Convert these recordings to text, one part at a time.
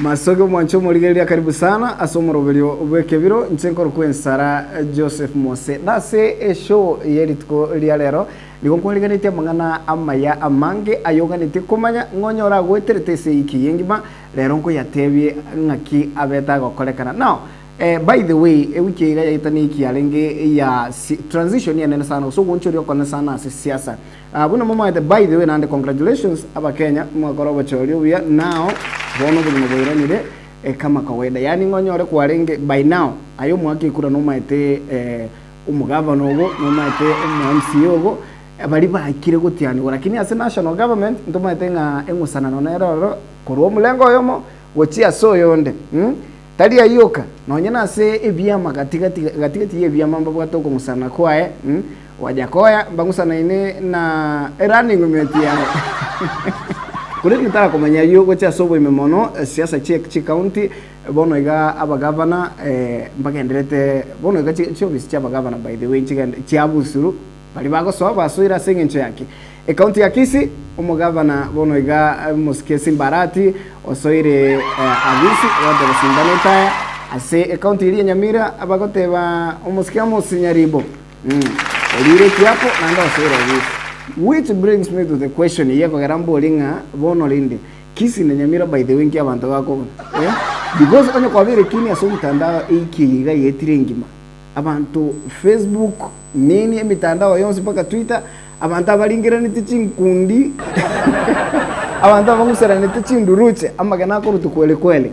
Masogo mwancho murigeria karibu sana asomoroberio ekebiro nchenkoro ku ensara Joseph Mose nase show yeritko lero nigonkwariganite mangana amaya amange ayoganite kumanya ngonyora gweterete se iki yengima lero nko yatebye ngaki abeta gokorekana now by the way wiki ga yitani iki alenge ya transition ya nene sana so gonchorio kona sana siasa buna mama by the way and congratulations aba Kenya mwakoroba chorio bia now bono buli mugoiranire kama kawaida yani ngonyore kwarenge by now ayo mwaki kura no maite umugavana ogo no maite MC ogo bali bakire gutiani lakini as national government ndo maite nga engusana no nero korwo mulengo yomo wochia so yonde tali ayoka nonyena se ebyama gatigati yebyama mbabwato ko musana kwae wajakoya mbangusana ine na running umetiano kuri nitara kumenya yuko cha sobo imemono siasa chi county bono iga aba governor mbagenderete bono iga chi office cha governor by the way chi abusuru bali bago so basuira sengencho yake county ya KISII umugavana bono iga moskesi mbarati osoire abisi wade basindaneta ase county iri Nyamira abagoteba umuskia musinyaribo olire kiapo nanda osoire abisi. Which brings me to the question yeko garambo linga bono linde KISII na Nyamira by the way nkia abantu bako because onye kwa vile kini aso mtandao iki iga yetirengima abantu Facebook nini emitandao yonse paka Twitter abantu abalingira niticinkundi abantu abangusera niticinduruche amagana ko rutukwele kwele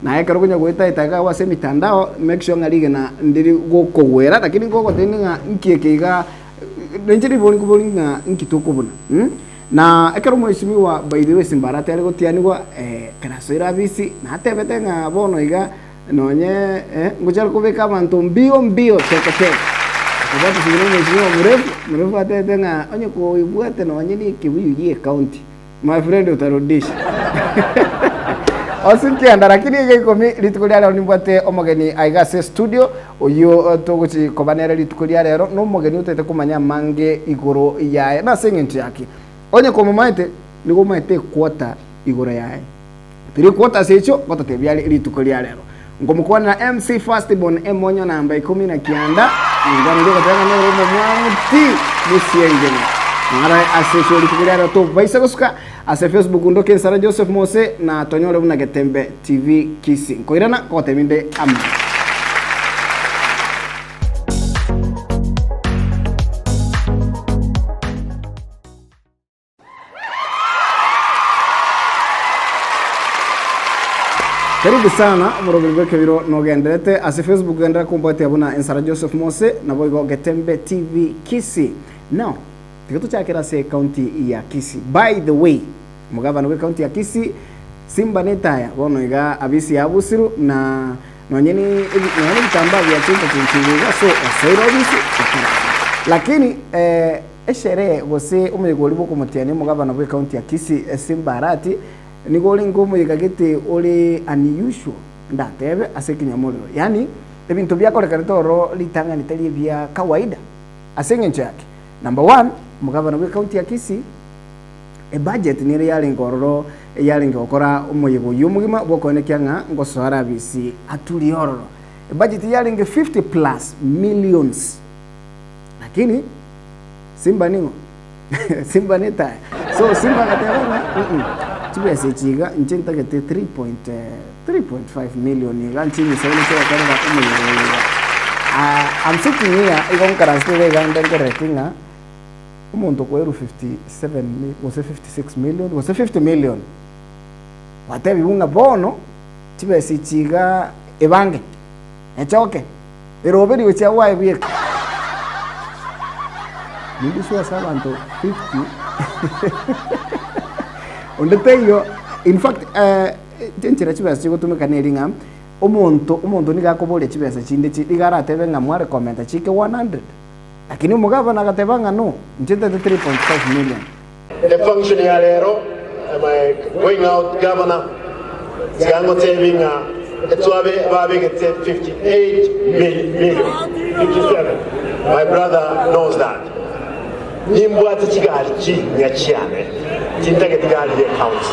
na yeka rukunya gweta itaka wase mitandao make sure ngalige na ndiri gokowera lakini ngoko teninga nkiekeiga nenjiri bolinga nkitokobona na ekero mweshimiwa by the way simbarate ari gotianirwa karasoira bisi na tebete nga bono iga nonye ngochara kubeka abantu mbio teke kubati sigino mweshimiwa murefu atete nga onye ko ibwate nonye ni kibuyu county my friend utarudisha osinki andara kini yikomi litukulia lero nimbwate omogeni aigase studio oyo togochi kobanera litukulia lero no mogeni utete kumanya mange igoro yae na sengenti yake onye komumaite nigo maite quarter igoro yae 3 quarters echo gotatebya litukulia lero ngomukwana na MC Firstborn Emonyo namba 10 na kianda ngano ndio katanga no romo mwamuti musiengeni mara asesho litukulia lero to baisa gosuka ase Facebook ndo ensara Joseph Mose na tonyore buna getembe TV KISII koirana koteminde am karibu sana murobirwe kebiro nogenderete ase Facebook gendera kumbate abuna ensara Joseph Mose na boigo getembe TV KISII now tikitu chakira se county ya KISII by the way mugavana we county ya KISII simba netaya bono iga abisi abusiru na nonyeni bitamba bya chinga so asoira abisi lakini eshere bose umuyegoli boko mutiani mugavana we county ya KISII simbarati nigoli ngomo yigagete ole unusual ndatebe asekinyamoro yani ebintu byakorekana toro litanga nitali bya kawaida asengencho yake number 1 mugavana we county ya KISII budget nire yalingororo yalingokora umuyego yumugima bokonekia nga ngosora bisi atuli ororo budget yalinge 50 plus millions lakini simba ningo simba neta so simba katera tibe sechiga nchenta kete 3.5 million nganchini sawini kwa kana umuyego I'm sitting here ikon karastere ganda koretinga umuntu kweru 57 was 56 million was 50 million watebi bunga bono tibe sichiga ebange echoke eroberi wecha wae bieka nindiswa sabanto 50 ondeteyo in fact tenchira chibasa chigo tumekanelinga umuntu nigakobole chibasa chinde chigara tebe ngamware comment chike 100 lakini mugavana akatebanga no nchete 3.5 million the function ya lero my going out governor siango tebinga etwabe babegete 58 million 57 my brother knows that nimbwate kigali chi nyachiane tintage kigali account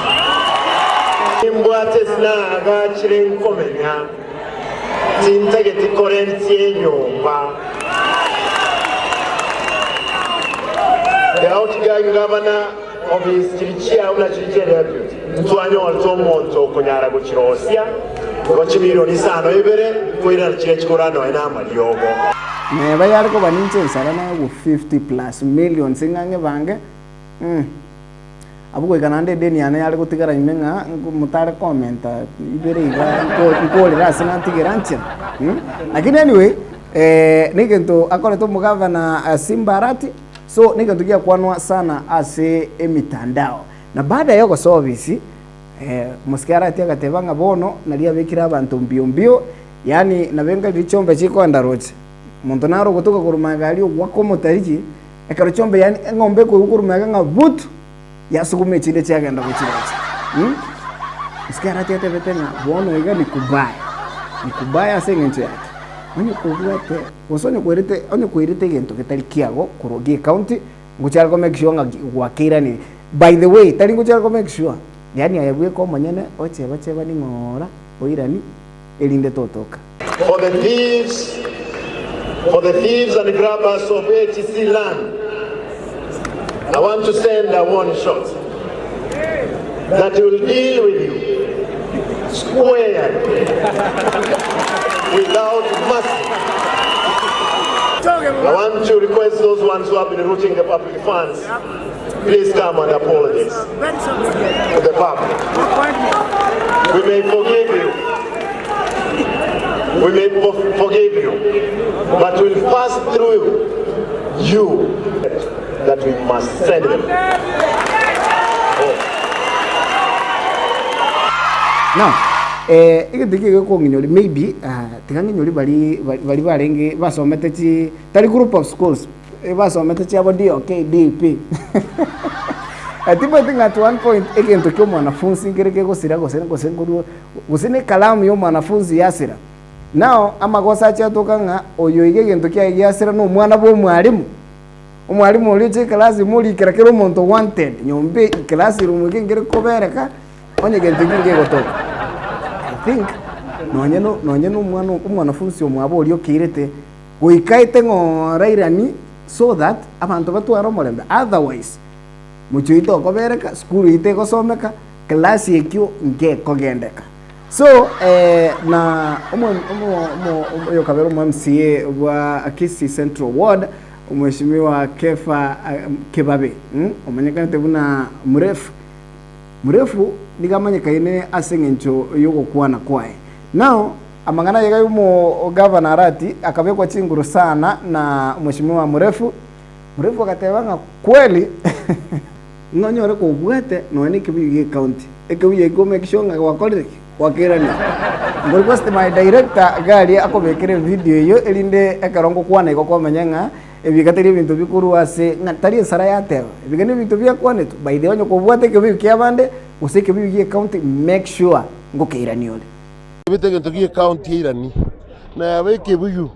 nimbwate sinaga chirenkomenya tintageti korenti enyomba. The outgoing governor of his Chirichia una Chirichia deputy ntwanyo altomonto kunyara guchirosia gochimiro nisano ibere kuira chirechikorano ena maliogo ne bayar ko baninche ensara na 50 plus million singange bange abugo kanande deni ane yale kutigara imenga mutare comment ibere iga ko rasa na tigeranche lakini anyway nikento akore to mugavana Simbarati. So nikatukia kuanwa sana ase emitandao na baada ya service Arati akatebanga bono nalia bekira abantu mbio yani nabenga lichombe chiko andaroche muntu naro kutoka kurumagali wako motariji ekarochombe yani ngombe ko kurumaga nga butu yasukume chile chagenda kuchiracha Arati atebetenga bono iga nikubaya ase ngenche yake onye kubuate wasonye kuirite gento ketali kiago kurogie county nguchara ko make sure nga wakira ni by the way tali nguchara ko make sure yani ayabwe ko manyane ocheba ni ngora oirani elinde totoka for the thieves and the grabbers of KISII land. I want to send a warning shot that will deal with you square without mercy. I want to request those ones who have been looting the public funds, please come and apologize to the public. We may forgive you, but we'll pass through you that we must send them. Now, ikidiki ko nginyoli maybe tikanginyoli bali barenge basomete chi tali group of schools basomete chi abodi okay DP atiba tinga at one point egento kyo mwanafunzi ngereke gusine kalamu yo mwanafunzi yasira now amakosa cha tokanga oyo igegento kya yasira no mwana bo mwalimu umwalimu oli che class muri kirakero monto wanted nyombe class room ngere kobereka onye gento ngenge gotoka I think nonyeno umwanafunzi omwabo oli okirete goikaite ngorairani so that abantu batwara molembe otherwise muchuito kobereka school ite kosomeka class yekyo nge kogendeka so na yo kabero MCA wa KISII Central Ward mheshimiwa Kefa Kebabe omanyekana tebuna mrefu nikamanyika ine asengencho yuko kuana kwae now amangana yega yumo governor Arati akabekwa chinguru sana na mheshimiwa mrefu akatebanga kweli ngonyore ko bwete no ni kibiye county ekebiye ko make sure nga wakolere wakirani request my director gali akobekere video yo elinde ekarongo kwana iko komenyenga ebikateri bintu bikuru ase ngatari ensara yateba ebigane bintu byakwane tu by the way ko bwate kebiye kyabande useke biye county make sure ngokirani ole bitege ntogiye county irani na abeke buyu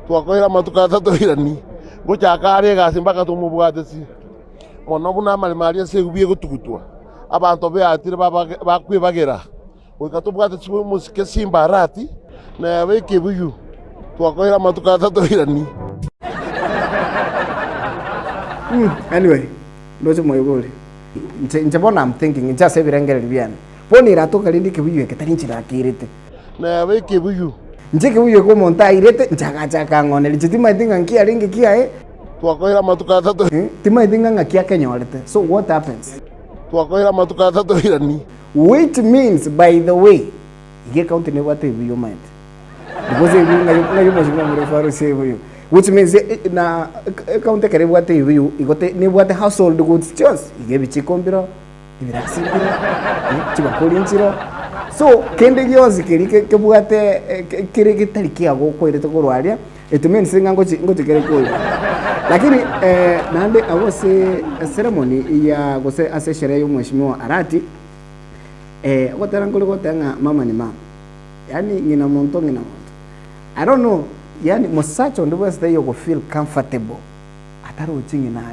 twakoira matukata to irani gochakare gase mbaka tumubwatesi ono buna mali se ubiye gutugutwa abantu be atire bakwibagera ukatubwate chwe musike Simbarati na abeke buyu twakoira matukata to irani anyway ndocho moyobole njabona I'm thinking just ebirengere byane poni ratoka lindi kibuyu ketari nchira kirete na abeke buyu njeke buyu ko monta irete nchaka ngone lichitima tinga nkia ringi kia twakoira matukata to tima tinga ngakia kenyorete so what happens twakoira matukata to irani which means by the way ige count ne wate buyu mind because ngayo mashima mrefaru save which means na count kare wate buyu igote ne wate household goods choice ige bichikombiro ibirasibira chibakolinchiro so kende gyozi ke bwate kire kitali ago koirete korwaria it means ngo chikere koyo lakini nande awose ceremony ya gose ase sherehe yo mheshimiwa Arati gotarangole gotanga mama ni mama yani ngina monto I don't know yani musacho ndo bese yo go feel comfortable ataro chingi nayo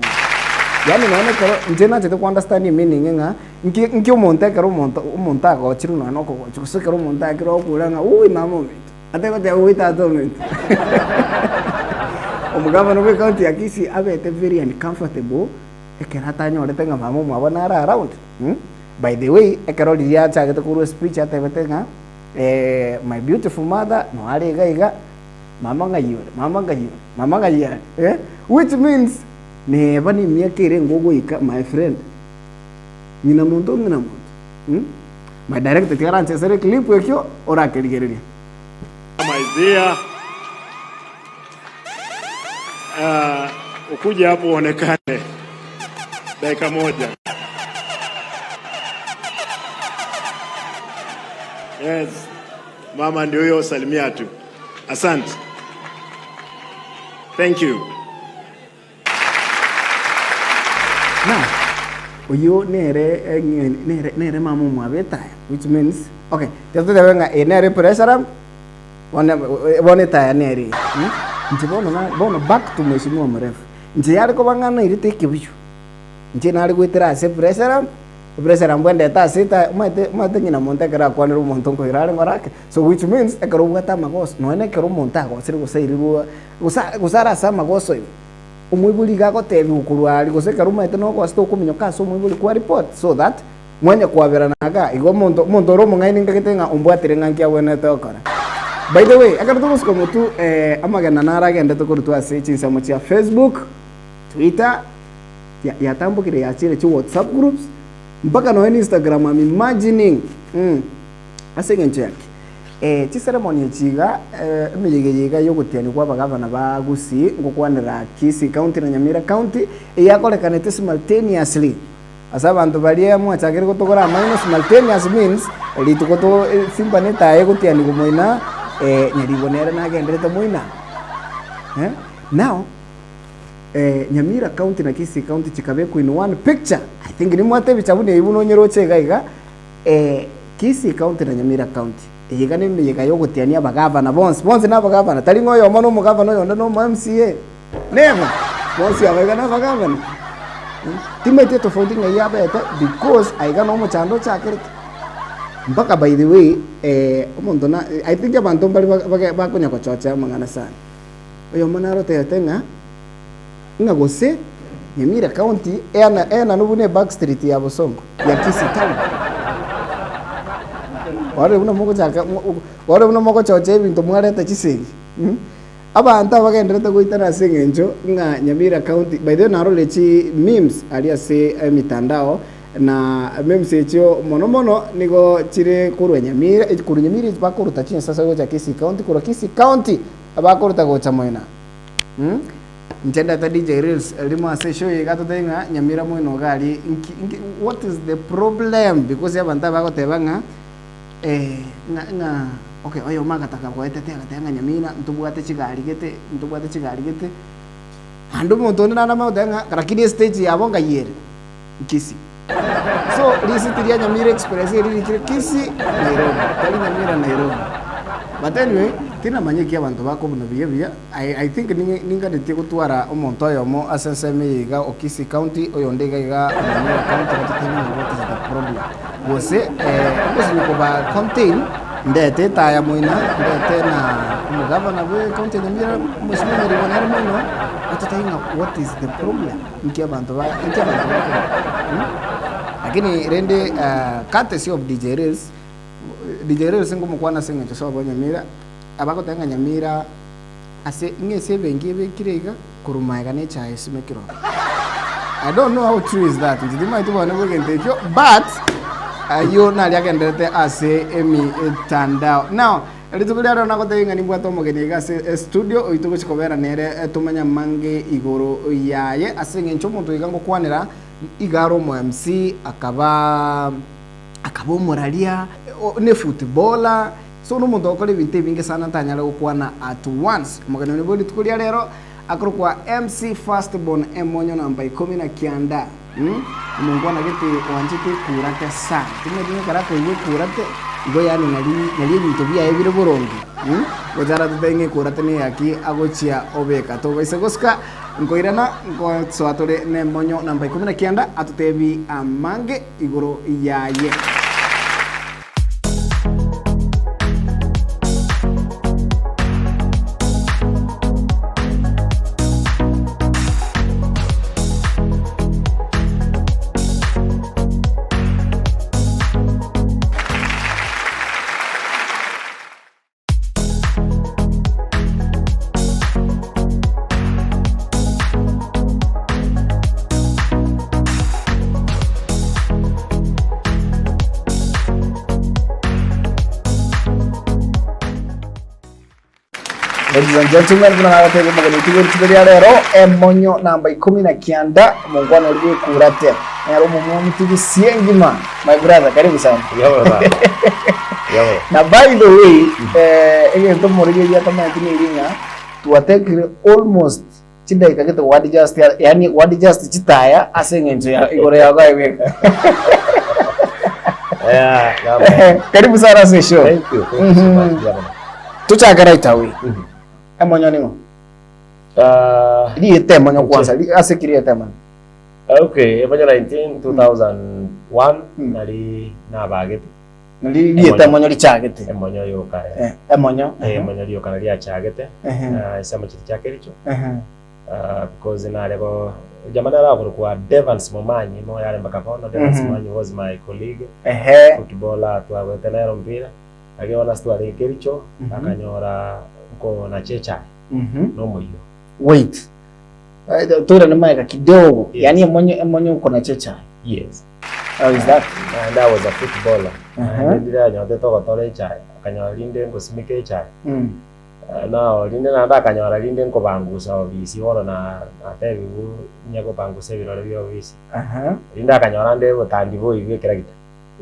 yani naone kero njena chete ku understand meaning nga Nki umontekera umuntu agochira no kogocha gusekera umuntu akira okuranga ui mama mintu ateko te ui tato mintu omugavana we county ya Kisii abete very uncomfortable ekera tanyorete nga mama mwabona ara around. By the way ekero liya chagete kuru speech atebete nga my beautiful mother no ari gaiga mama ngayura which means neba ni miakere ngogoika my friend ngina muntu my director tiara nsesere clip ekyo ora kerigereria maizia ukuja hapo uonekane dakika moja. Yes, mama ndio huyo, salimia tu. Asante. Thank you. Now, uyo nere mama mwabeta, which means okay, teto dewenga nere pressure one taya nere. Nje bono back to mheshimiwa mrefu. Nje yale ko bangana irite kibichu. Nje nali gwitira ase pressure mbwende ta sita mate ngina montekera kwa nero monton ko irare ngorake. So which means ekero bwata magos no ene kero montago siri gusairirwa gusara sa magoso umwibuli gago tebi ukurwari guseka rumete no kwa sto kuminyo kaso umwibuli kwa report so that mwenye kwabera naga igo monto romo ngaini ngakitenga umbwatire ngankia wene tokora. By the way akara tuko mutu amagana naragende tukurutu ase chinsamo cha Facebook, Twitter ya tambukire ya chile chu WhatsApp groups mpaka no Instagram. I'm imagining asengenche yake chi ceremony chiga miyigega yogutiani kwa bagavana ba Kisii ngokwanira Kisii county na Nyamira county yakorekanete simultaneously asa bantu balie mwachakire gutogora amino simultaneous means litukoto simba neta yegutiani gumoina nyaribonera nagenderete moina now Nyamira county na Kisii county chikabeko in one picture. I think ni mwate bichabune ibuno nyeroche gaiga Kisii county na Nyamira county igane miyega yogutiania bagavana bonse na bagavana talingo yo mano mugavana yo no MCA never bonse abagana bagavana timete tofauti ngaya beta because aiga no muchando chakere mpaka. By the way umuntu na I think abantu bali bakonya ko chocha mangana sana oyo manaro tetenga ngagose Nyamira county ena nubune back street ya Bosongo ya Kisii town wale una moko choche ibintu mwareta chisenge abantu abagenderete goitana sengenjo nga Nyamira county. By the way narolechi memes aliase mitandao na memes echo mono nigo chire kurwe Nyamira bakoruta chinye sasa gocha Kisii county kura Kisii county abakoruta gocha moina ntenda ta DJ Reels limo ase show yigato tenga Nyamira moino gali what is the problem because abantu bagotebanga okay oyo magataka kwetete agatenga Nyamira ntubwate chigarigete andu muntu nana maudenga karakini stage yabo ngayere Kisii so lisitiria Nyamira express iri Kisii Nairobi tali Nyamira Nairobi. But anyway tina manyeki abantu bako buno biyebya I think ninga ndite gutwara omuntu oyo mo asenseme yiga Kisii county oyo ndega yiga Nyamira county batitena what is the problem gose ko ba contain ndete taya moina ndete na umugavana we county Nyamira mheshimiwa ribonera mono atatainga what is the problem nki abantu bako lakini rende courtesy of DJ Reels ngo mukwana senga so abo Nyamira abako tanga Nyamira ase ngese bengi bekirega kurumaga ne cha esimekiro. I don't know how true is that it might be one we can take you but yo na liagendete ase emi tandao now elitukulia na kotenga ni bwato mogeniga se studio oituko chikobera nere tumanya mange igoro yaye ase ngencho muntu igango kwanira igaro mo MC akaba moralia ne footballer so no muntu okole binte binge sana tanyala okwana at once mogeno ne boli tukulia lero akorokwa MC Firstborn Emonyo19 na mungu anagete wanjite kurate sana tumwe karako iwe kurate igo yani nali bintu bya ebire borongi gojara tutenge kurate ne yaki agochia obeka to baise goska ngoirana ngo swatore ne monyo namba 19 atutebi amange igoro yaye. Ladies and gentlemen, tunataka kuangalia leo Emonyo namba 19 mungwana uri kurate. Ngaro mumu mtigi siengima. My brother, karibu sana. Yawe baba. Yawe. Na by the way, ento morige ya kama yatini iringa, tuwatekire almost chida ikageta wadi just yani wadi just chitaya asengenje ya igore ya gaiweka. Karibu sana sa show. Thank you so much. Tuchagara itawi. Emonyo nimo. Di Emonyo kwanza, asekiri Emonyo. Okay, Emonyo 19 2001 nali na bagete. Nali Emonyo lichagete. Emonyo yoka. Emonyo. Emonyo yoka nali achagete. Isema chiti chake licho. Because nalego jamana la kwa Devans Momanyi mo yale mpaka kono Devans Momanyi was my colleague. Footballer twawete nayo mpira. Akiona story kericho akanyora ko na checha no moyo. Wait. Tura na maika kidogo. Yani Emonyo uko na checha. Yes. How is that? And I was a footballer. Ndira nyote to tole chai. Akanyora linde ngosimike chai. Now linde na ndaka kanyora linde ko bangusa obisi horo na atebi nyako bangusa birore byo obisi. Linde akanyora nde botandibo iwe kira kita.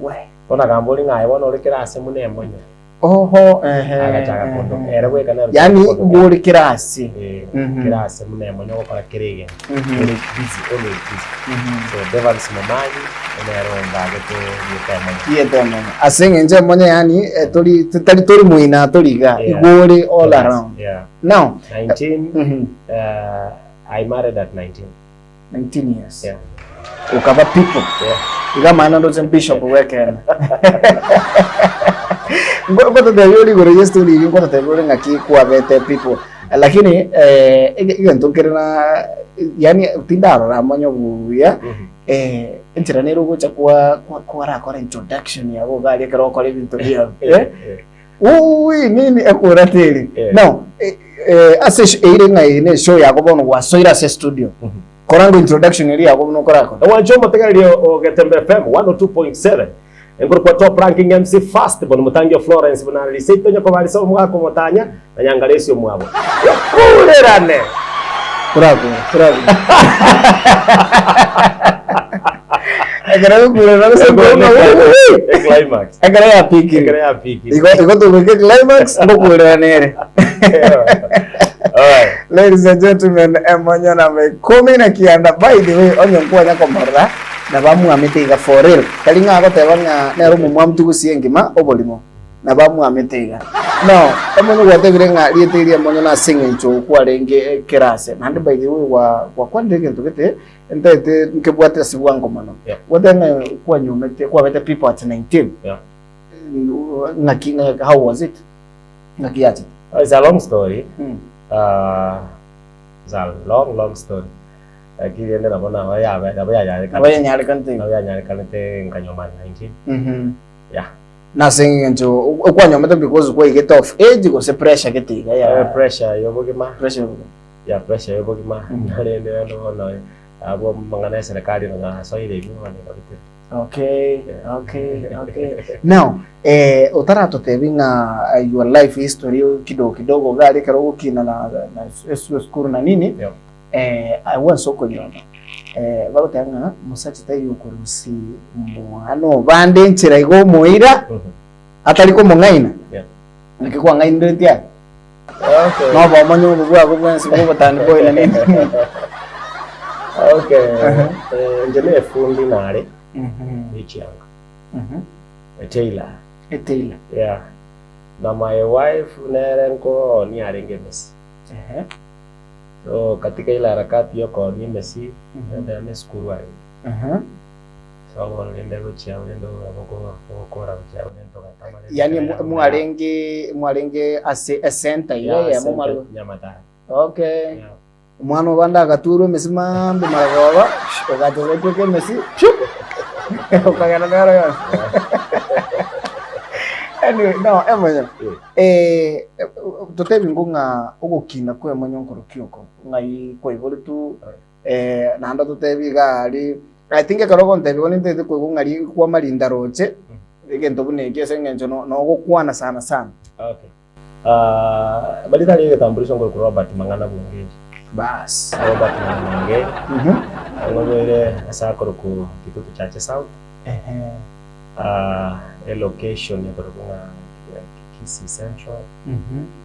We. Kona kamboli ngai bono rekera ase mune Emonyo. Oho Agachaga kondo era we kana yani ngori kirasi kirasi mune Emonyo gukora kirege uri busy always busy so Devans Momanyi enero ndagete Emonyo asengenje Emonyo yani turi muina turiga igori all around. Now 19 I married at 19 years. Ukaba people ikamana ndo bishop wekena ngoto de yoli gore yestu ni ngoto de gore ngaki kwa bete people lakini igento kirina yani tindaro ra Emonyo buya enteranero gocha kwa introduction ya go gari kero kore bintu bia ui nini akuratiri now ase iringa ine show ya gobono wa soira se studio korango introduction iri yako no korako wanjoma tegalio ogetembe FM 102.7 engoro kwa top ranking MC fast bono mutangio Florence bana lisito nyako bali so mwako mutanya na nyangalesio mwabo kulerane korako agara kulerane so climax agara ya piki iko to climax ndo kulerane. Alright, ladies and gentlemen, Emonyo namba 19 by the way onyo kwa nyako morra na bamu ametiga for real kalinga agotebanga nero mumwamtu gusiengima obolimo na bamu ametiga no Emonyo gwatebire nga rietiria Emonyo na singencho kwa renge kirase and by the way wa kwandege ntugete entete nkebwate sibwango mano wadenga kwa nyumete kwa bete people at 19 ngakinga how was it ngakiaje? It's a long story. It's a long story. Akiri ende na bona waya nyari kante nkanyoma 19. Yeah. Nothing into ukwanyoma because we get off age go se pressure getiga pressure yobogima pressure yobogima nale ndo no abo mangana serikali na soile hivi wale. Okay. Now, utarato tebinga your life history kidogo gari karo ukina na skuru na nini? I want so kunyona. Barotanga musachi tayo kurusi mwana bande nchira igo moira ataliko mongaina. Nikikuwa ngaina ndia. Okay. No ba manyo bwa bwa nsi bwa tani boy na nini. Okay. Njene fundi nare. Ichianga. Taylor. Taylor. Yeah. Na my wife nerenko ni arenge Messi. So katika ile harakati yoko ni Messi ndio ameskuru wale. So ndio chia ndio abokora chia ndio kama. Yani mwalenge center ile ya mumalo Nyamata. Okay. Yeah. Mwana wanda gaturu Messi mambe maragoba ogatore ke Messi. Okagana ngara yo. Anyway, no, Emonyo. Totebi ngunga ugukina kwe Emonyo nkoro kyoko. Ngai kwe bole tu nanda totebi gali. I think akarogo ntebi woni ntete kwe ngari kwa malinda roche. Egento bune kese ngenjo no gukwana sana. Okay. Badita lege tambulisho ngoro ku Robert Mangana bungeji. Bas. Robert Mangana. Ngobere asakoro ku kitutu chache South. A location ya Barabunga KISII Central.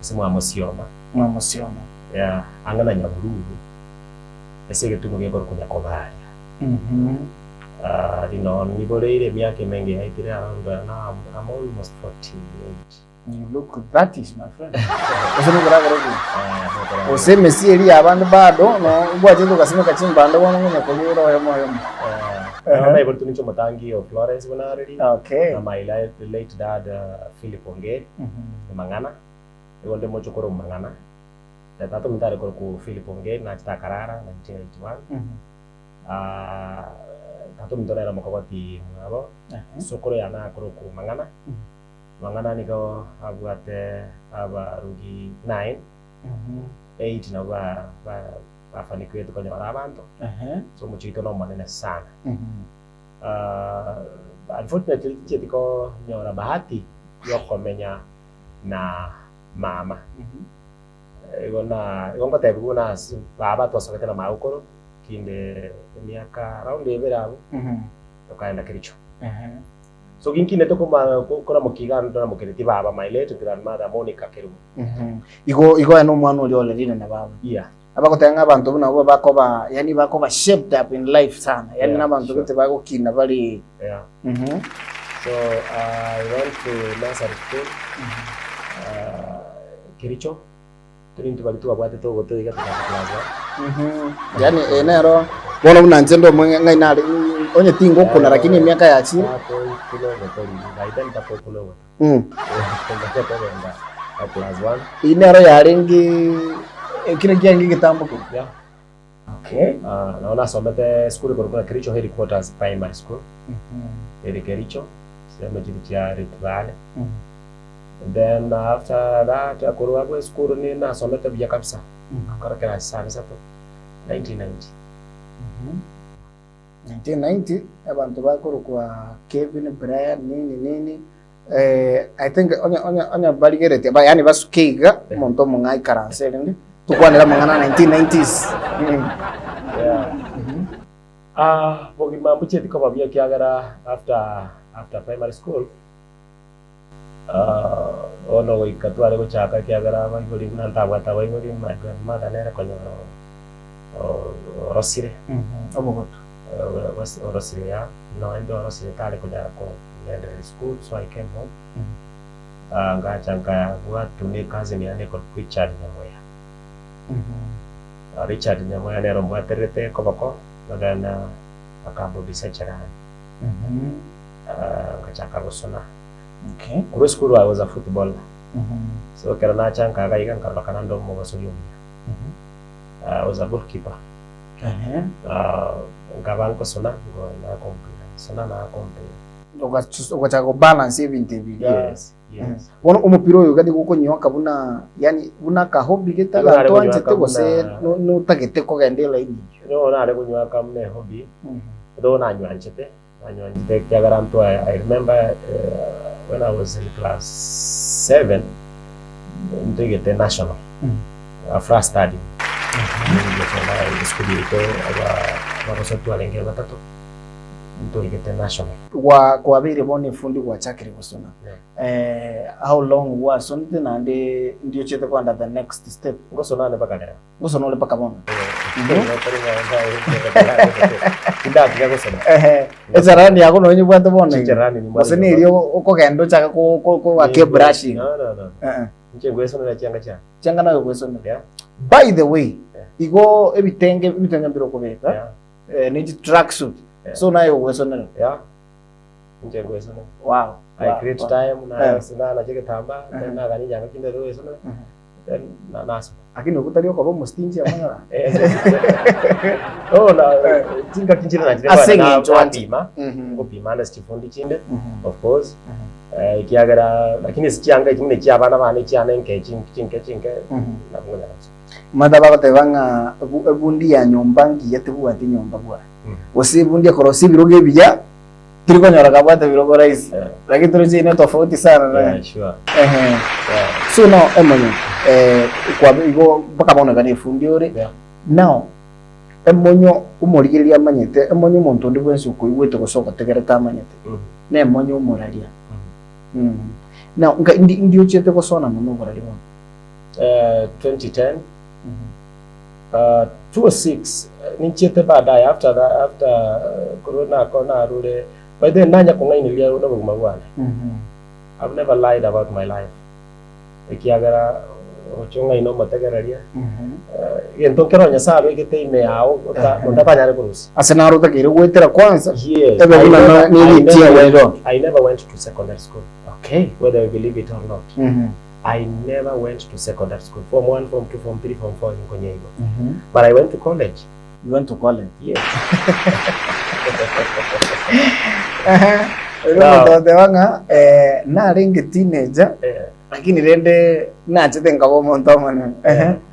Sema Mosioma. Yeah, angana Nyaburu. Ese tu muge bor kunya kobari. Ni boleire miaka mengi haitire around now I'm almost 48. You look that is my friend. Osema garagara ku. Ose Messi eri abantu bado no ngwaje tukasema kachimba ndo wana ngonya koliro yomo. I'm able to nicho matangi of Florence already. Okay. My late dad Philip Ongeri Mangana. Iwonde mocho koro Mangana. Tato mtare koro ku Philip Ongeri na chita Karara 1981. Tato mtore na mokobati ngabo. Sokoro yana koro ku Mangana. Mangana niko abuate abarugi 9. 8 na afanikiwe yetu kwenye warabanto. So muchito no manene sana. Unfortunately tiko nyora bahati yoko menya na mama. Igonga tebu na baba twasakete na maukoro kinde miaka around eberabu. Tokaenda Kericho. So ginkine toko kora mukigano na mukereti baba my late grandmother Monica Kerubu. Igo eno mwana oli olerine na baba. Yeah. Abakotenga abantu nabo bakoba yani bakoba shaped up in life sana yani nabantu bite bagokina bali So I went to nursery school Kericho tunintu bali tubabwate togo toiga tukaplaza yani enero bona bunanze ndo ngai nali onye tingo kuna lakini miaka ya chini inero ya ringi kile kiangi kitambo kwa. Yeah. Okay. Naona somete school kwa Kericho headquarters primary school. Kericho. Sema jilikia Ritvale. Then after that akurwa kwa school ni na somete bia kabisa. Akarakera sana sapo 1990. 1990 abantu bakuru kwa Kevin Brian nini I think onya baligerete ba yani basukiga monto mungai karansele ndi tukwanira mangana 1990s. Yeah. Bogi mambo cheti kwa babia kiagara after primary school. Ono ikatwale ko chaka kiagara bayoli nantagwata bayoli my grandmother nera konyo Rosire. Obogoto. Rosire ya no endo Rosire tale ko elementary school, so I came home. Ngachanga watu ni kazi ni ane kwa Richard Nyamoya. Richard Nyamoya nero mwaterete kobako nagana akambo bisachara. Ngachaka gusona. Okay. Kuri school I was a footballer. So kera na chanka gaiga nkarokana ndo mo basuyumi. I was a goalkeeper. Ngabanko sona ngo na kompira. Sona na kompira. Ugachago balance ibintu biga. Yes. Wono umupira uyu gadi guko nyoka buna yani buna ka hobby geta gato anjete gose no tagete ko gendela ini. No na ale kunyoka kamne hobby. Do na anjete kyagaranto. I remember when I was in class 7 ntegete national. After study. Ndio school ito abakosotu alengera batatu. Ndio national. Kwa bere bone fundi kwa chakiri kusona. How long was something and ndio chete kwanda the next step. Ngosona le bakagara. Ngosona le bakabona. Kinda gusoma. Ensara ni yako no nyibwate bona. Ensara ni mose ni rio ukogenda chaka ko ake brushing. No. Nje gwesonera cyanga. Cyanga nayo gwesonera. By the way, igo ebitenge mbiro kubeka. Ni tracksuit. So nayo gwesonera. Yeah. Nje gwesonera. Wow. I create time na cheke tamba na gani janga kinda gwesonera. Na naso. Lakini ukutario kwa bomo stingy amana. Oh na tinga kinjira na jira bima. Bima na stifundi chinde of course. Ikiagera lakini sikianga kimwe cyabana bane cyane nkinke na ngona. Mada baba tebanga bundi ya nyomba ngiye tebuati nyomba bwa. Wasi bundi ya korosi biroge bija turiko nyara bwate birogo rais. Lakini turije ina tofauti sana na. Yeah, sure. So now Emonyo kwa igo baka bona gani fundi ore. Now Emonyo umorigiria manyete Emonyo muntu ndi bwensu kuigwete gusoko tegereta manyete. Na Emonyo umoraria. Now ndi uchete gusona muno goraria. 2010 2006 ninchete baadaye after corona kona rule by then nanya kungainilia no bugumagwana. I've never lied about my life. Ikiagara ochonga ino matagararia. Yento kero nyasalo igite ime yao ndabanyare kurusi. Asenaro takire gwetera kwanza. Yes. I never went to secondary school. Okay. Whether you believe it or not. I never went to secondary school. Form 1, Form 2, Form 3, Form 4 in Konyego. But I went to college. You went to college? Yes. Devanga na ringi teenager. Lakini rende na chete ngabo monto man.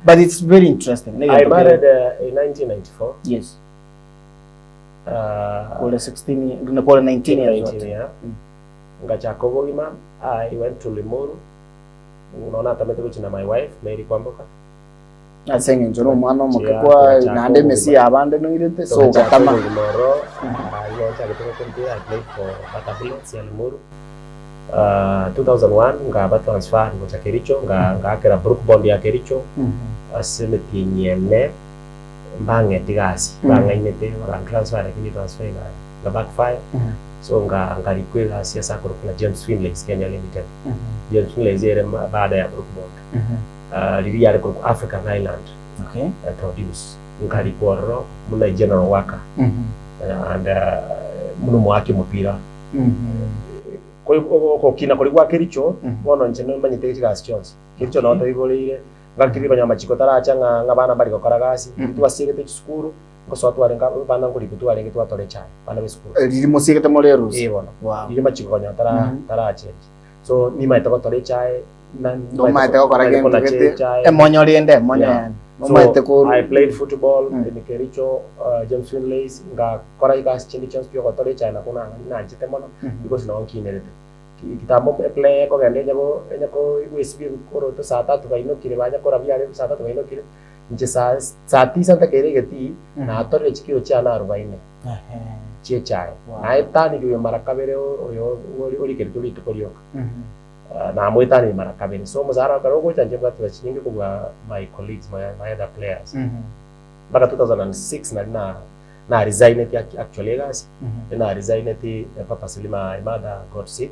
But it's very interesting. I married in 1994. Yes. Kole 16 na kole 19 years. Ngachakobo ima I went to Limuru. Unaona tamete kuchina my wife Mary Kwamboka. Asenge njoro mwana mukekwa nande Messi abande no irete so gatama. Limuru. I went to I played for Batabullets ya Limuru. 2001 ngaba transfer ngo cha Kericho ngakera Brookbond ya Kericho. Asemeti nyene mbange digasi banga inete wala transfer lakini transfer nga backfire. So ngalikwela siasa kuna James Finlay Kenya Limited. James Finlay zere baada ya Brookbond. Lili yale kwa African Island. Okay. Produce ngaliporo muna general worker. And muno mwake mupira. Kwa kina kulikuwa Kericho bono ncheno manyite kigasi cyose. Kericho no tabibolire ngakiri banyama chikotara cyanga ngabana bari gukora gasi. Twasirete cyukuru so twarenga bana nguri kutwarenga twatore cyane bana bisukuru liri musigete moleros bona liri machikonya tara change so ni maita batore chae no maita ko karagenda gete Emonyo liende Emonyo no maita ko I played football in Kericho James Finlay nga kora igas chini chance pio ko tore chae na kuna na jite mono because na onki nerete kitambo play ko gande nyako USB ko to saa 3 baino kire banya ko rabiare saa 3 baino kire nje saa 9 takeregeti na atore chikio cha na 40 chie chai na etani kiwe marakabere oyo oli kertuli tukorioka na mwetani marakabere so muzara karogo chanje batu bachinge kwa my colleagues my other players baka 2006 na resign actually guys na resign papa Silima Imada got sick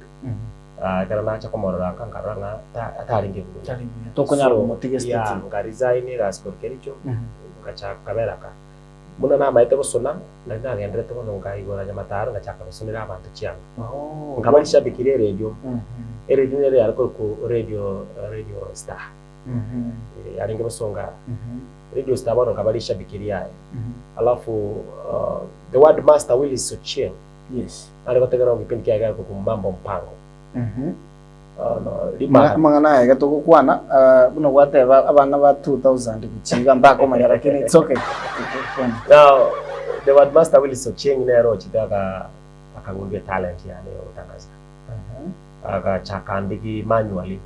kana nacha komorora kankaranga ataringe kuja tokonyaro motige state nga resign gaskor Kericho ngacha kaberaka muna na maite bosona na ngendere to no ngai gora nyamataro ngacha kabosonera abantu cyane ngabalisha bikire radio radio yari ariko ku radio star yaringe bosonga radio star bono ngabalisha bikire yae alafu the word master will is so chill yes ari bategera ngipindi kyaga ku mambo mpango mangana ya to kwana buno whatever abana ba 2000 kuchiga mbako manya lakini it's okay now the word master will so change nero chitaka akagundwe talent yani utangaza aka chakandiki manually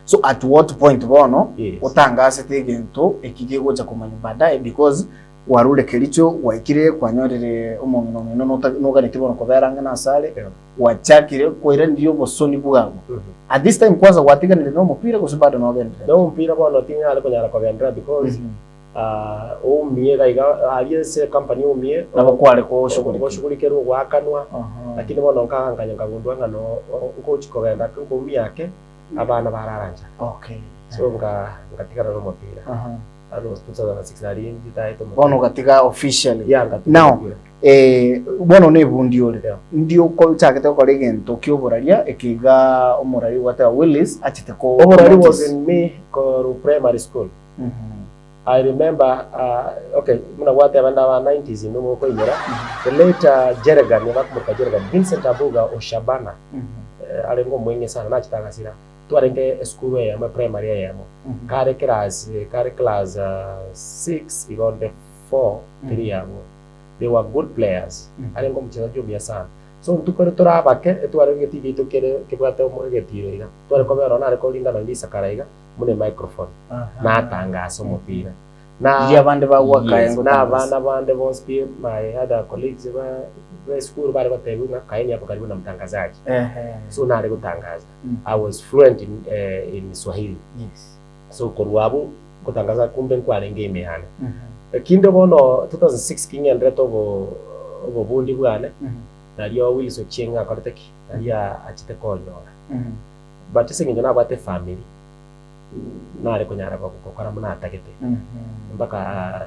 so at what point bono utangaza tegento ekigego cha kumanya baadaye because warule Kericho waikire kwanyorere umuntu no ganitibona ko beranga na sale wachakire koira ndiyo bosoni bwabo at this time kwanza watiganire no mupira kusubada no gende no mupira bwana tinga ale konyara ko gende because umie gaiga aliye se company umie nabo kware ko shugulikero gwakanwa lakini bono nkanganya ngagundwa ngano coach kogenda kumbi yake abana bararanja so ngatikara no mupira alo 2006 nari nditaito bono katika officially now bono ne bundi ole ndio ko chakete ko legento kyoboraria ekiga omorari wata Willis achite ko omorari was in me ko primary school. I remember okay muna wate abanda wa 90s ino ko inyora the later Jeregan yabakumurika Jeregan Vincent Abuga Oshabana alengo mwenge sana nachitagasira twarenge school ya primary ya mo kare class 6 igonde 4 3 yabo they were good players alengo mchezaji mya sana so tukore turabake twarenge tv tukere kibwate umugitiro iga tware ko bero na ko linga no ndisa karaiga mune microphone na atangaso mupira na yabande bagwakayengo na bana bande bonspie my other colleagues ba school bari batebunga kaini hapo karibu na mtangazaji so na gutangaza I was fluent in Swahili so korwabo kutangaza kumbe nkwarenge imehana kindo bono 2006 kingendreto bo bundi bwane nalio Willis Ochenga akoreteki nalia achite konyora but singinyo na bate family nare kunyara gukora muna atagete mpaka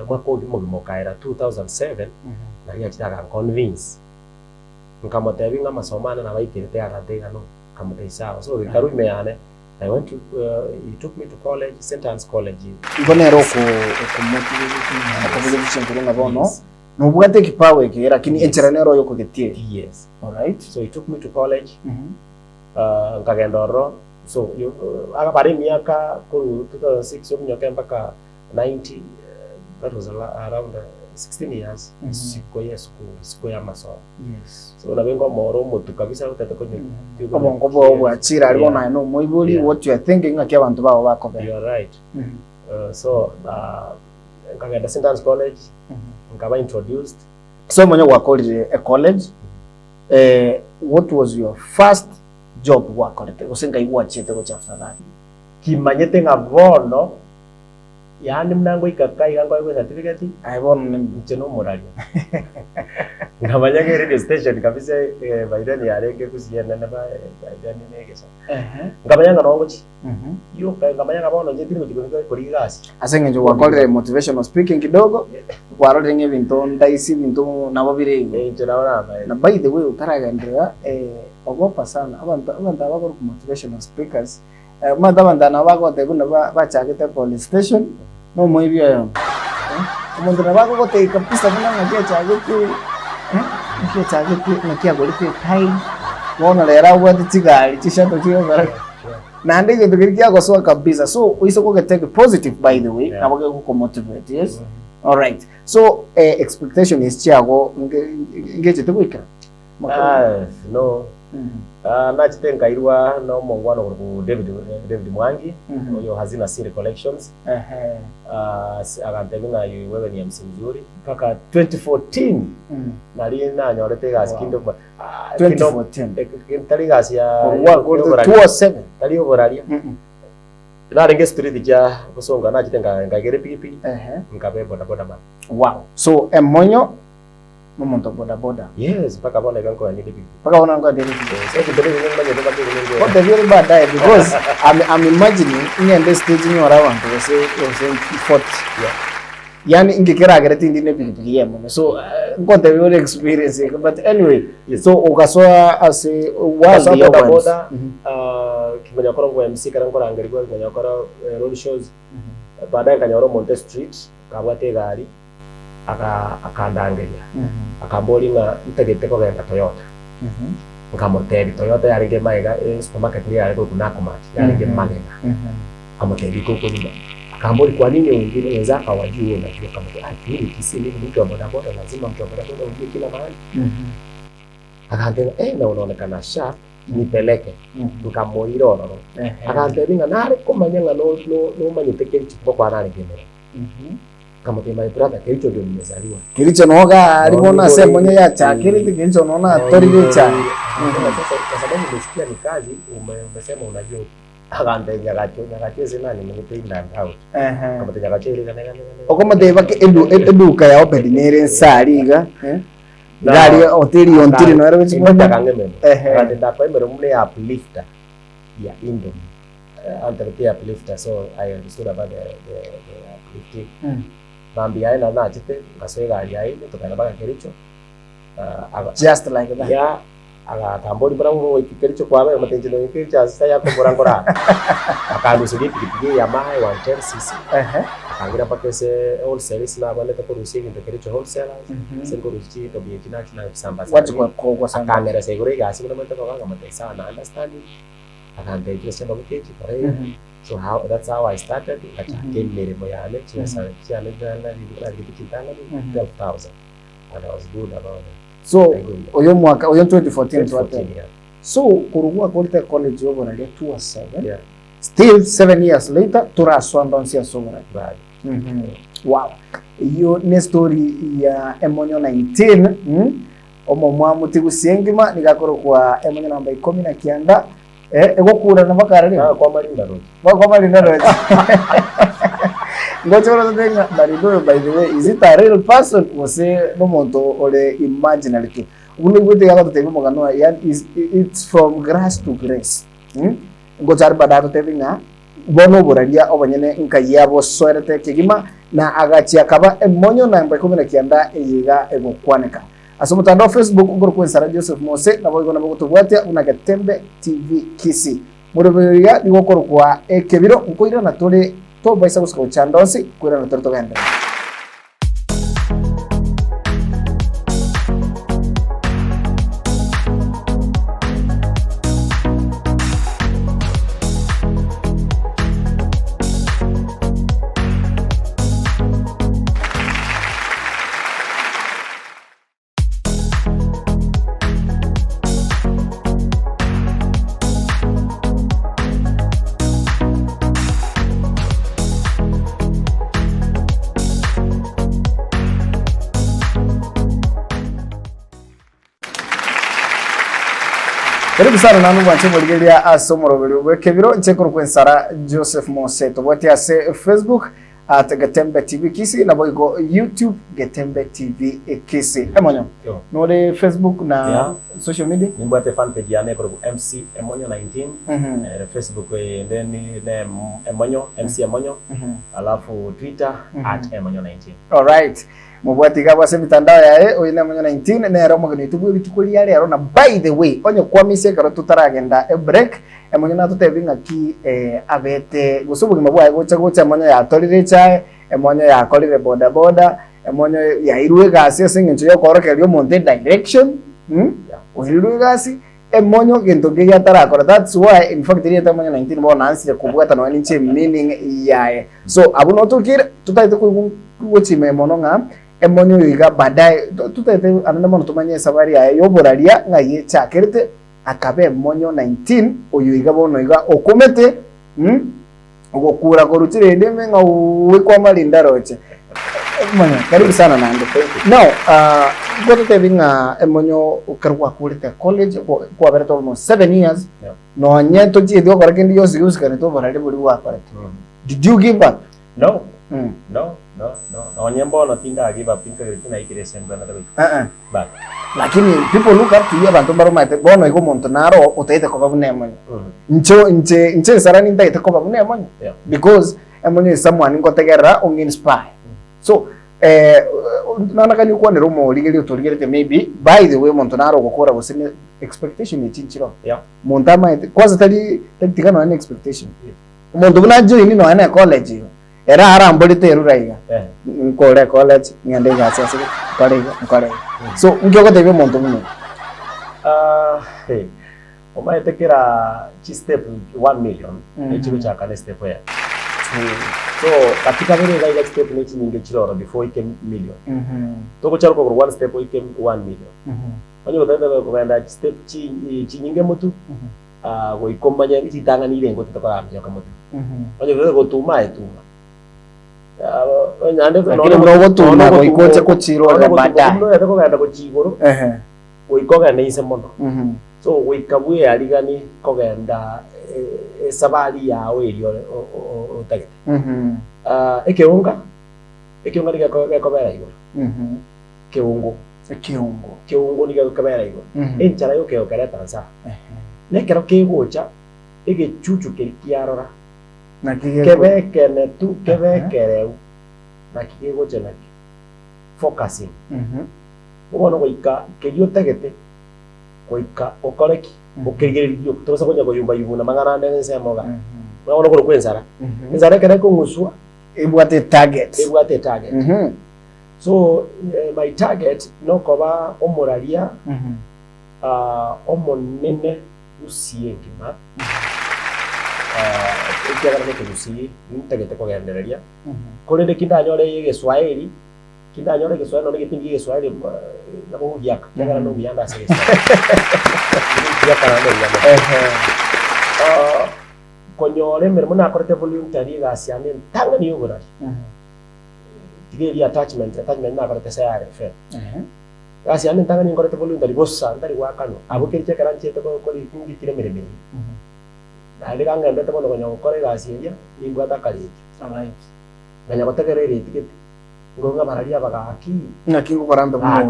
mwaka ugimo kaira 2007 nalia chitaka convince nkamotebi nga masomana na baikirete aratega no kamuteisa so ikarume yane I went to he took me to college, St. Anne's College. Ibonero ko motivation kurunga bono no bugate kipawe ke lakini encheranero yoko getie. Yes. All right. So he took me to college. Nkagendoro. So akapari miaka ku 2006 umnyoke mpaka 90 that was around 16 years. Siko ya masomo. Yes. So nabengo moro mutu kabisa utete ko ngobo obwachira alibona no moibuli what you are thinking aki abantu bawo bakobe. You are right. So nkagenda St. Anne's College. Nkaba introduced. So mwenye wakolije a college. What was your first job wakolete? Usenga iwachete ko chafta that. Kimanyete ngabono yani mnango ikakai gango iwe certificate aibono mcheno morali. Ngamanya ke radio station kabisa baidani yarenge kusiana na baidani negesa. Ngamanya ngano chi. Yo ngamanya ngabono njetiri mujiko kuri gas. Asenge njo wakolere motivational speaking kidogo. Warole nge bintu ndaisi bintu nabo birego. Na by the way utaragendera ogopa sana abantu abakora ku motivational speakers madabandana bako teguna bachagete police station no moibyo yo umuntu nabako gote kabisa kuna ngaje chagete nakia golite time wona lera wadi tigali tishato tiyo bara na ndege tukirikia kwa sawa kabisa so uiso ko take positive by the way na wage ko motivate yes all right so expectation is chiago ngeje tukwika no nachitenga irwa no mongwano ku David Mwangi oyo hazina siri collections aganteminga wewe ni MC mzuri kaka 2014 nali na nyorete gas kindo 2014 tali gas ya 207 tali oboraria narenge spirit ja kusonga nachitenga ngagere pipi ngabe boda man wow so Emonyo Momonto boda. Yes, paka bona ganko ni dibi. Paka bona ngo dibi. So kidere ngene manje toka ngene. What the very bad die because I'm imagining in the stage you around to say 40. Yeah. Yani ingekera gereti ndine bibi yemo. So ngote very experience but anyway so ukasoa as was the boda kimanya kora ngo MC kana kora ngari kwa kimanya kora road shows. Baadaye kanyoro Monte Street kabwate gari akandangeria akamboli nga itegete ko genda Toyota nkamoteri Toyota yaringe maiga supermarket ni yari kuna kumati yaringe magena kamoteri ko nyuma akamboli kwa nini wengine wenzaka wajue na kile kama hili KISII ni mtu wa boda lazima mtu wa boda ujue kila mahali akaambia na unaonekana sharp nipeleke nkamoliro akaambia nare kumanyanga no manyeteke chipo kwa nani gemera kama my brother kilicho ndio nimezaliwa kilicho noga alibona sema mwenye ya cha kilicho naona tori cha kwa sababu umesikia ni kazi umesema unajua agande nyagacho sina ni mungite inland out kama nyagacho ile kana okoma deba ke eduka ya obedi nere nsariga ngari hoteli ontiri no era wechimota kangemeno agande ndapa imero mune uplifter ya Indo under the uplifter, so I understood about the uplifting mambi aina na chite ngasoega ya ile tukana baka Kericho just like that ya aga tambori bara ngo Kericho kwa baba matenjino Kericho sasa yako borangora akandu sidi pikipiki ya Maha 110cc akangira pakese wholesale na bale ko rusiki ndo Kericho wholesalers sengo ruchi to bi kina samba watu kwa samba akangira segure gasi kuna mtu kanga matesa na understanding akanga interest ndo Kericho so that's how I started came mere moyale chesa chale dala ni kitanga 12,000 and I was good about it. So oyo mwaka oyo 2014 so kurugwa Quality College yobo na 207 still 7 years later turaswa ndonsia somera wow iyo ne story ya Emonyo19 omo mwamu tigusengima nigakoro kwa Emonyo namba 19 egokura na bakarari kwa malinda road ngochora tenga marido by the way is it a real person wose no monto ole imaginary tu ule gwete yaka tebe mogano ya it's from grass to grace ngochar badato tevinga bono boraria obanyene nkayabo soerete kigima na agachi akaba Emonyo namba 19 eyiga egokwaneka asomutandao Facebook ugoro ku ensara Joseph Mose na boyigona bogotubwatia una Gatembe TV KISII mureberia digokoro kwa ekebiro nkoira na tole to baisa gusko chandosi kuira na torto ganda Karibu sana na nungu anche moligelia asomoro bili ekebiro nchekoro ku ensara Joseph Mose tobwati ase Facebook at Gatembe TV KISII na boygo YouTube Gatembe TV KISII Emonyo no Facebook na social media nimbwate fan page yane koro MC Emonyo19 Facebook then Emonyo MC Emonyo alafu Twitter at Emonyo19 all right mubwati gaba se mitandao yae oyine Emonyo19 ne ero mogani tubu bitukuli yale ero na by the way onyo kwamise karo tutaragenda a break Emonyo na tutebinga ki abete gusubu gimabwa gocha Emonyo ya tolire chae Emonyo ya kolire boda Emonyo ya irwe gasi singincho yo koroke lyo monte direction irwe gasi Emonyo gento geya tarakora that's why in fact ile Emonyo19 bona ansi kubwata no ninche meaning yae so abuno tukire tutaite kugochi memononga Emonyo yiga badai tutaite anana mono tumanye sabari yae yoboraria ngaye chakerete akabe Emonyo19 oyo yiga bono yiga okomete ogokura korutire ndeme nga wekwa malinda roche Emonyo karibu sana nande now goto tevinga Emonyo ukarwa Quality College kwa bere almost 7 years no nyeto ji dio karakendi yo sigus kaneto barade buri wa kare did you give up no onyembo no tinda give up pinka na ikire sembra na but lakini people look up to you abantu baro mate bono iko montonaro utaite kwa babu Emonyo nche sarani ndaite kwa babu Emonyo because Emonyo is someone ngotegera on inspire so nana kani kwa neromo ligeli utorigerete maybe by the way montonaro gukora gusine expectation ni chinchiro montama kwanza tali tikano ani expectation umuntu bunajo ini no ana college era harambolite eruraiga nkore college ngende gasa kore so ngoko tebe muntu muno omaetekera chi step 1 million echigo cha kane step ya so katika vile ile step ni nyingi chiloro before it came million toko charo kwa 1 step it came 1 million onyo tenda kwenda step chi nyingi mutu go ikombanya itanga ni lengo tutaka amja kama mutu onyo vile gotuma etuma onyande no gotuma go ikoche ko chiro ga bada no yako kwenda ko chigoro go ikoga ne ise mono so wikabwe aligani kogenda sabali yawe ilio utagete ekeunga niga kobera igoro keungo niga kobera igoro enchara yo keokera tansa nekero kegocha egechuchu kerikiarora na kebekene tu kebekereu na kigegocha na focusing ubona goika kerio tegete goika okoreki ukirigererio tuza konya goyumba yubuna mangana ndense moga ubona ko kwenzara enzara kere ko nguswa ebwate target so my target no koba omuralia omonene usiengima ikiagara neke gusi ntagete kugendereria kuri ndi kindanyore Giswahili no nigipingi Giswahili na mugiaka kiagara no biyanda sese konyore merimo na korete voluntary gasiane tanga ni yogora tigeri attachment na korete sayare fe gasiane tanga ni korete voluntary bossa ndari wakano abukirike karanche to ko kungi kire mereme ali kanga ndete kono konya ukore gasiria nimbwata kaliki alright nganya bategerere tiketi ngonga baralia bagaki nakingo karamba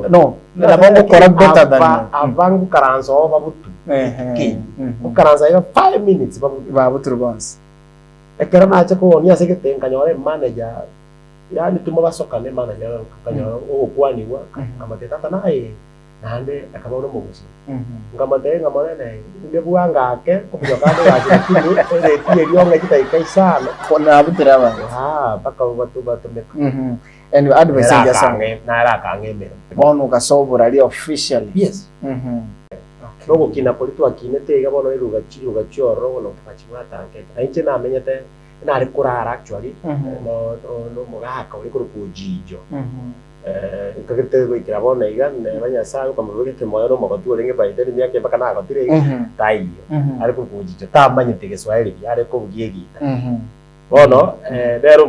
no na bongo kora better than abangu karanzo babutu ukaranza iga 5 minutes babutu bonse ekera na chako ni aseke nkanyore manager yani tumabasokane manager kanyoro okwaniwa kamateta naye nande akabaona mugusi ngamate ngamone ndebuanga ake kubyokande yaje kindi ere lyonga kitaika isana kona abutira ba baka batu and advice ya sana na ara kangemera bono kasobora ali officially yes logo kina politu akinete gabono iruga chioro no pachimata anke ainche na menyete na ari kurara actually no mogaka uri kurukujijo kakete go ikira bona iga banya sago kamubege kemoyo no mogotu renge baideri myake baka na gotire taiyo ari kukujijo tamanyete Giswahili ari ko bugiyegita bono dero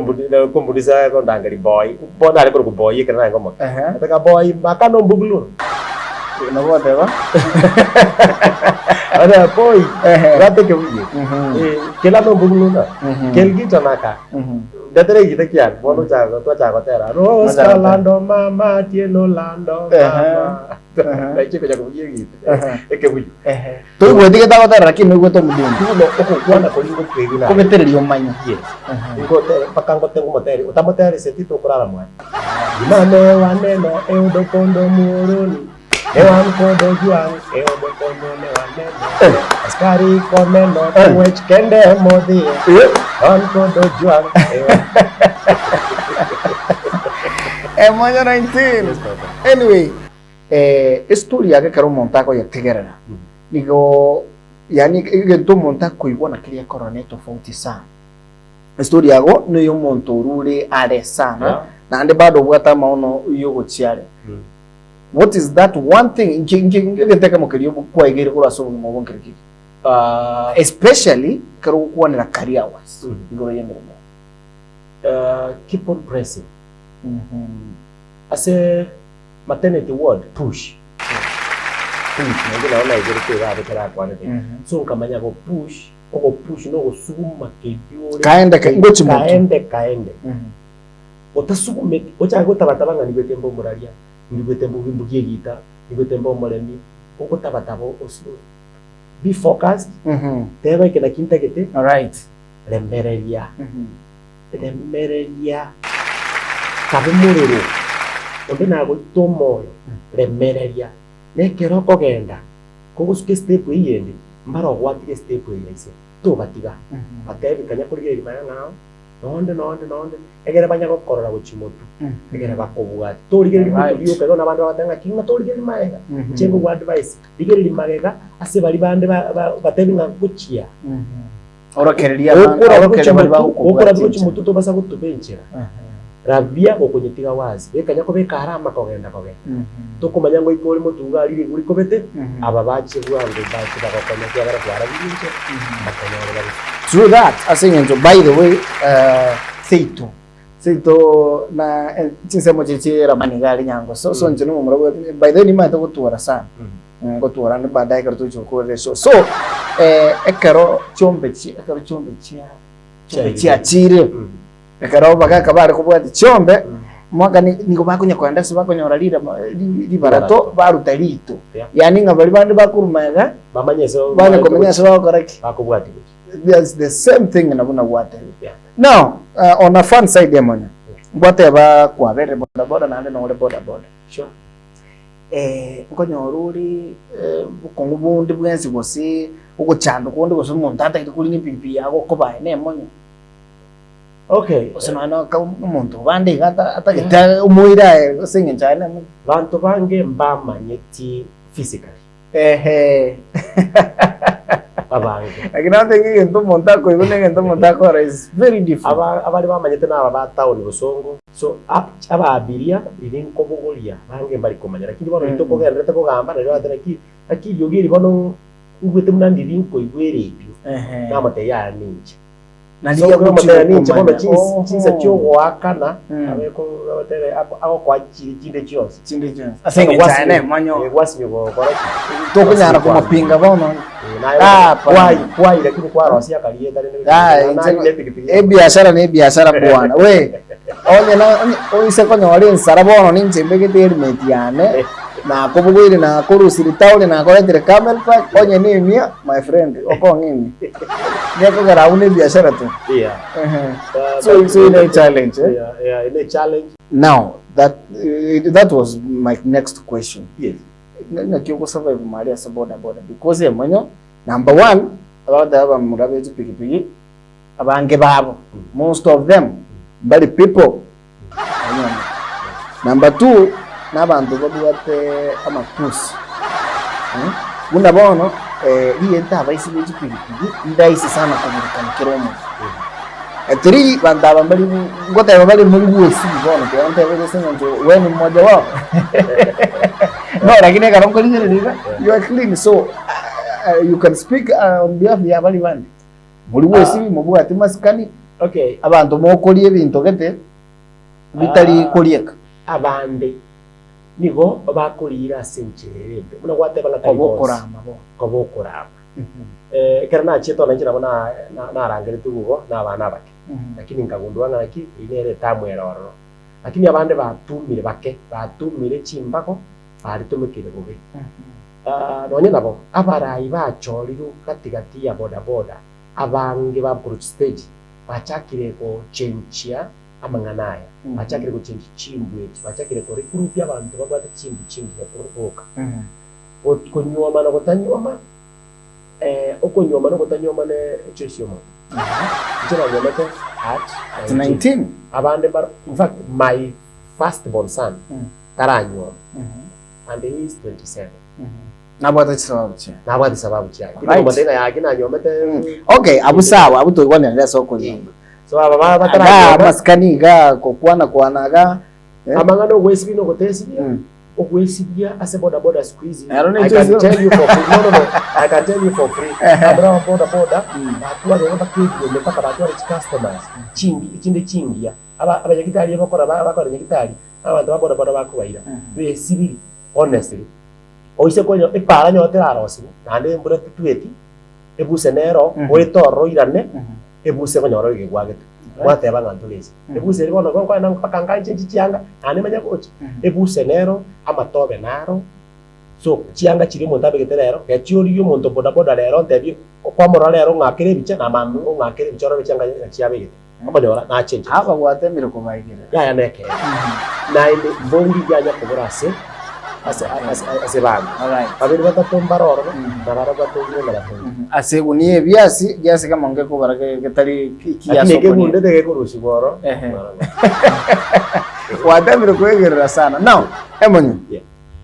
kumbudisa ko ndangari boy bona ari ko boy ikira ngo moka ataka boy baka no mbugulu no whatever ada boy rate ke buye kela no mbugulu na kelgita naka datere kita kian bono chago to chago tera rosa lando mama tieno lando mama daiche ko jago buye eke buye to gwete ke tago tera kino gweto mudini no okwana ko lingo kwegina ko betererio manyo yes ngo te pakango tengo moteri utamoteri setito kurara mwa mane waneno eudo kondo muruni ewan kodo juan eudo kondo ne waneno askari komendo wech kende modi on kodo juan Emonyo19 anyway story yake karo montako ya tegerera nigo yani igento montako ibona kiria korone tofauti sana story yago no yo montorure are sana na ande bado bwata maono yogo chiare what is that one thing ngiteka mukiriyo kwa igere kura so mu bonkiriki especially karo kuonera career wise igoro yemere keep on pressing ase maternity ward push naona igere kwa abekera kwa nete so kamanya go push no go suguma kedio kaende otasugume ocha gotabatabanga ni betembo muraria ni betembo bimbugie gita ni betembo moremi okotabatabo oslo be focused teba kena kinta gete all right rembereria kabumuriro onde nago tomoyo rembereria nekero kogenda kogusuke step iyende mbaro gwatire step iyise to batiga atebi kanya kurigera imaya nao nonde egere banya gokorora guchimotu egere bakobwa torigera ibyo kago nabantu batanga kinga torigera imaega chengo gwa advice digera imagega ase bari bande batebi na guchia orokereria bari okora guchimotu to basa gutubenchera rabia okunyitiga wazi bekanya ko bekarama kogenda tokumanya ngo ikore mutunga riri guri kobete aba bache bwange bache bakonya kyagara kwara binje bakanya bari through that I think by the way Seito sito na chinsemo chichi ramani gali nyango so nchino mumro by the way to kutura sana kutura ne baadaye kartu choko resho so ekero chombe chia chire ekero baga kabare kubwati chombe mwaka niko bakunya kwanda se bakunya ralira libarato barutarito yani ngabali bandi bakurumaga bamanyeso bana komenyeso bakoraki bakubwati there's the same thing nabona water now on a fun side Emonyo whatever kwa vere boda na ande no boda sure nkonyoruri bukongubundi bwensi bose uguchanda kundi bose umuntu atakuri ni pipi yako kobaye ne Emonyo okay osana ka umuntu bandi atakita umuira singe njana bantu bange mbamanyeti physically abange akina thingi into montako ibone into montako is very different abali bamanyete naba ba town busongo so ababiria irinko bugulia bange mbali komanyira kindi bono itoko gerete ko gamba rero ataraki akiyogiri bono ugwete munandi rinko igweredio namate ya ninja naliya kumutera ninja bono chinsa cyo wakana abeko abatere ako kwa chinde cyose asenga cyane Emonyo wasinyo ko tokunyara kumapinga bono kwai lakini kwa rosi akalienda nene biashara ni biashara bwana we onye na oise konyo wali ensara bono ni nchembegete helmet yane na kubugwire na kurusiri taule na koletere camel pack onye ni mia my friend oko ngini yako gara une biashara tu so it's a challenge in a challenge now that was my next question yes na kioko survive Maria boda because Emonyo number 1 about the murabe piki abange babo most of them bali people number 2 nabantu babuate amapusi bunda bono lienta abaisi piki ndaisi sana kumurikana kiromo 3 bandaba bali ngota bali muri si bono ke ante bali senga njo wewe mmoja wao no lakini karongo lingine you are clean so you can speak on behalf ya bali bandi muri si mubu ati maskani okay abantu mokoli ebintu gete bitali kolieka abande nigo bakolira sencherebe muna gwate banga kobokorama kerana cheto nanjira bona narangere tugo nabana bake lakini nkagundwa ngaki inere tamweroro lakini abande batumire chimbako bari tumikire gobe nonye nabo abarayi bachoriru katigati ya boda abange ba approach stage bachakire ko chenchia amanganaya bachakire ko chenchi chimbwe bachakire ko recruit abantu babata chimbu bakoroka okonyoma no gotanyoma okonyoma no gotanyoma ne cheshomo jira yomete at 19 abande bar in fact my first born son taranyo and he is 27 nabwata sababu cha kino matenga yake na nyomete okay abusawa abutoibona nda soko so aba batara maskani ga kokwana ga amangano gwesibi no gotesibia ogwesibia ase boda squeeze I can tell you for free no I can tell you for free abra boda atuwa ngomba kwiyo mpaka batuwa customers chingia abanyagitari bakora nyagitari abantu boda bakubaira besibiri honestly oise konyo ipara nyote arosi nande mbura tueti ebuse nero oitoro irane ebuse konyoro igwagete mwate abangantulezi ebuse ribono kwa na pakanga chianga ane manya kochi ebuse nero amatobe naro so chianga chiri montabe geterero yachiori yo monto boda rero ntebi kwa mora rero ngakire biche na mandu ngakire bichoro bichanga chiabe abanyora na change aba watemire kubaigire ya neke na ile bongi janya kuburase ase bana alright abiri batatu mbaroro nabara batatu ngela ase unie biasi kama ngeko barake ketari kiaso kuni ngebunde de kurushi boro wadamire kuegerera sana now Emonyo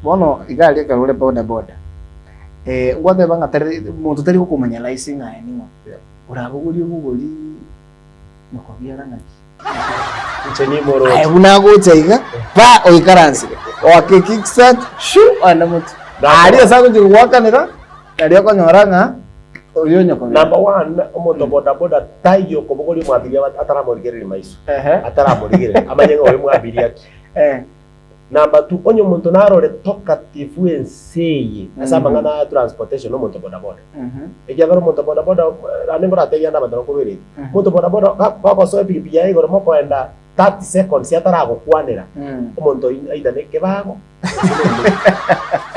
bono igali kalule boda ngwate banga tari muntu tari kukumenya license ngaye ningo urabuguri nokobira ngaki Cheni moro. Ay unago chaiga pa oikaransi. Wake kickstart shu ana mutu. Ari asa ko jiwaka nira. Ari ko nyoranga Oyo nyoko. Number 1 omuntu boda boda tayo kobogoli mwabiria ataramorigerera maiso. Ataramorigerera amanyenga oyo mwabiria ki. Number 2 onyo muntu narore tokatifu enseye asamba ngana transportation no muntu boda boda. Ejagaro muntu boda boda anengo rategia na bandoro kubiri. Muntu boda boda bako so epipi yayi goro moko enda 30 seconds yatarago kwanira. Omuntu aida neke bago.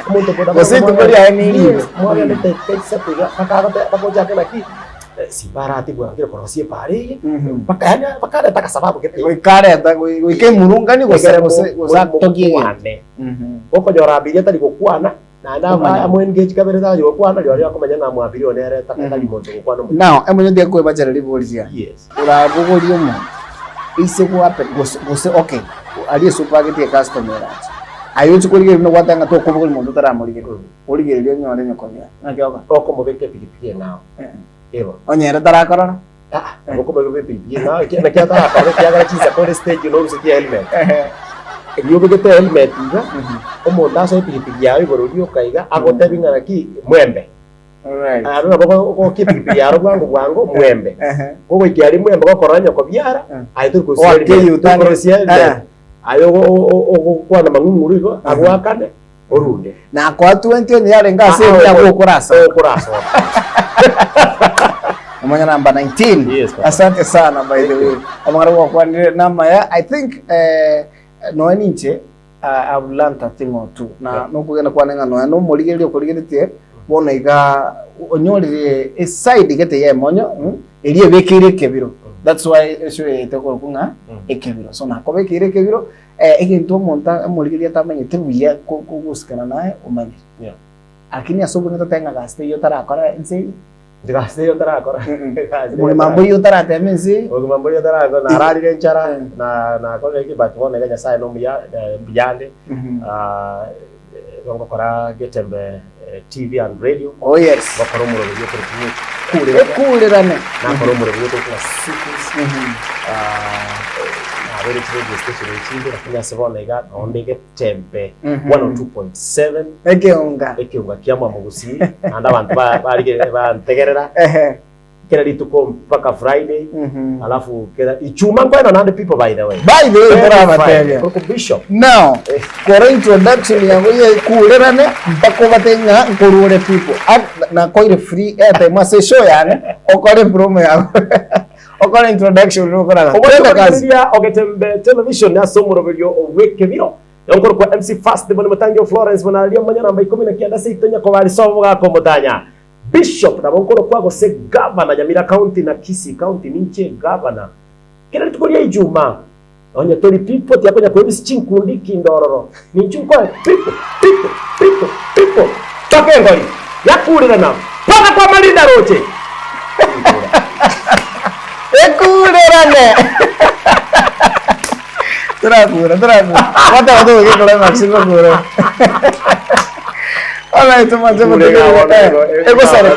Omuntu boda boda. Você tu bari ayini. Mwana nete pesa kuga pakaka bako jakela ki. Si barati bwa ngire kono si pare. Pakanya pakada taka sababu kete. Kare ta ke murunga ni gosa toki ane. Boko jora abiria tali kokwana. Na amu engage kabere ta yo kwana yo ya komanya na mu abiria onere takata limoto kokwana. Now emonyo de ko bajara libolisia. Yes. Ura bugolio mo. Ise ko ape gose okay. Ali supermarket ya customer. Ayo chukulige no watanga to ko bugol mondo tara morige. Orige lyo nyore nyokonya. Na kyoka. Oko mo beke pikipiki nao. Evo. Onyera tara korora. Oko mo beke pikipiki nao. Na kya tara pare kya gara chisa ko stage no se helmet. Yo beke helmet nga. Omo ndaso pikipiki yawe borodio kaiga agote bingana ki mwembe. Alright. Aruna bako pikipiki yaro bwango mwembe. Koko ikiari mwembe ko koranya ko byara. Aitu ko sel. Ayo kwana mangumuriko agwakane orunde. Na kwa 20 ni yale ngase ya kurasa. Kurasa. Amanya namba 19. Yes, asante sana by the way. Amangara kwa namba ya I think no ninche I've learned a thing or two. Na no kugenda kwa nenga no moligerio kuligerete bona iga onyorire a side gete ye monyo elie bekire kebiro. That's why etoko kunga ekebiro. So na kobekire kebiro ekintu monta moligeria tamenyete buya kugusikana naye umanye. Yeah. Lakini asubu nito tenga gaste yo tarakora ense. Gaste yo tarakora. Muri mambo yo tarate mense. Ogu mambo yo tarakora na rari renchara na ko eki batone ganya sai no muya biyande. Longo kora getembe TV and radio. Oh yes. Bakoro muro yo kure rane. Na koro muro yo kwa siku. Radio station ichinde lakini asebona iga ondege tempe 102.7 ekeunga kiamwa mugusi anda bantu bantegerera kera lituko mpaka Friday alafu kera ichuma kwena nande people by the way tara bishop now for introduction yangu ye kulerane mpaka batenga kurure people na koire free airtime ase show yani okore promo yangu okora introduction no kora ogetembe television na somoro video wekebiro yonkoro kwa MC Fast bone mutangi Florence bona aliyo manyana mba 19 seitonya ko bali sobo ga ko mutanya bishop na bonkoro kwa go se governor Nyamira county na KISII county ninche governor kila tukolia ijuma onye tori people yakonya ko bisi chinkundi kindororo ninchukwa people takengoi yakurira na paka kwa malinda roche ekulerane Trakura wata watu ke kola maximo kura ala itu macam ego sare